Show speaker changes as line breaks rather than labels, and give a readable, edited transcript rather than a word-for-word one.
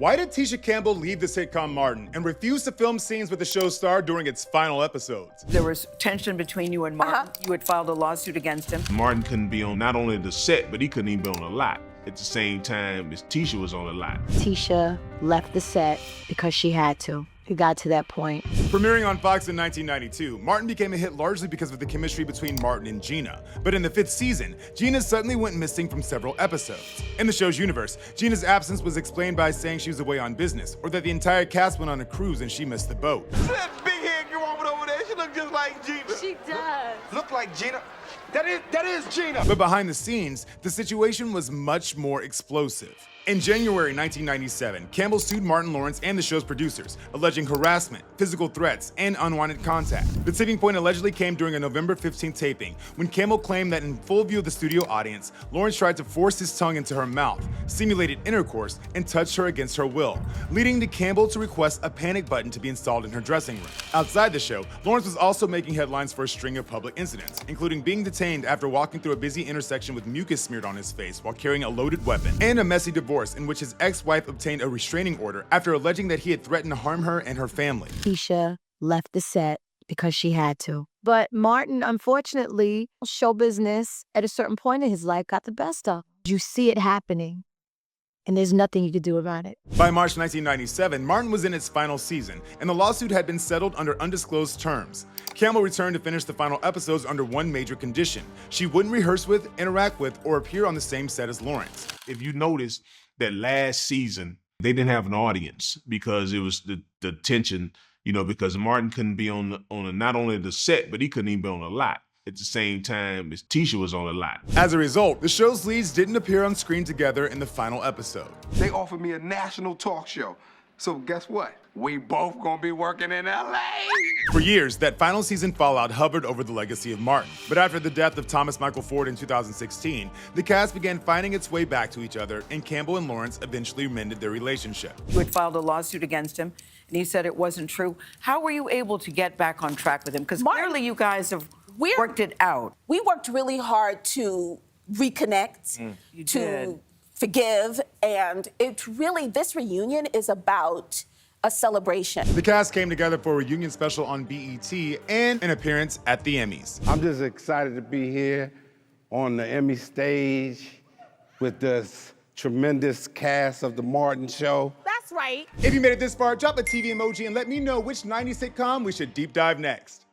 Why did Tisha Campbell leave the sitcom Martin and refuse to film scenes with the show's star during its final episodes?
There was tension between you and Martin. You had filed a lawsuit against him.
Martin couldn't be on not only the set, but he couldn't even be on the lot at the same time as Tisha was on the lot.
Tisha left the set because she had to. It got to that point.
Premiering on Fox in 1992, Martin became a hit largely because of the chemistry between Martin and Gina. But in the 5th season, Gina suddenly went missing from several episodes. In the show's universe, Gina's absence was explained by saying she was away on business, or that the entire cast went on a cruise and she missed the boat.
That big head girl over there, she look just like Gina.
She does.
Look like Gina. That is Gina.
But behind the scenes, the situation was much more explosive. In January 1997, Campbell sued Martin Lawrence and the show's producers, alleging harassment, physical threats, and unwanted contact. The tipping point allegedly came during a November 15th taping, when Campbell claimed that in full view of the studio audience, Lawrence tried to force his tongue into her mouth, simulated intercourse, and touched her against her will, leading to Campbell to request a panic button to be installed in her dressing room. Outside the show, Lawrence was also making headlines for a string of public incidents, including being detained after walking through a busy intersection with mucus smeared on his face while carrying a loaded weapon, and a messy divorce in which his ex-wife obtained a restraining order after alleging that he had threatened to harm her and her family.
Tisha left the set because she had to. But Martin, unfortunately, show business at a certain point in his life got the best of him. You see it happening, and there's nothing you could do about it.
By March 1997, Martin was in its final season, and the lawsuit had been settled under undisclosed terms. Campbell returned to finish the final episodes under one major condition: she wouldn't rehearse with, interact with, or appear on the same set as Lawrence.
If you notice that last season, they didn't have an audience because it was the tension, because Martin couldn't be on not only the set, but he couldn't even be on the lot at the same time as Tisha was on the lot.
As a result, the show's leads didn't appear on screen together in the final episode.
They offered me a national talk show. So guess what? We both gonna be working in LA.
For years, that final season fallout hovered over the legacy of Martin. But after the death of Thomas Michael Ford in 2016, the cast began finding its way back to each other, and Campbell and Lawrence eventually mended their relationship.
You had filed a lawsuit against him, and he said it wasn't true. How were you able to get back on track with him? Because clearly you guys have worked it out.
We worked really hard to reconnect, to forgive, and this reunion is about a celebration.
The cast came together for a reunion special on BET and an appearance at the Emmys.
I'm just excited to be here on the Emmy stage with this tremendous cast of The Martin Show.
That's right.
If you made it this far, drop a TV emoji and let me know which 90s sitcom we should deep dive next.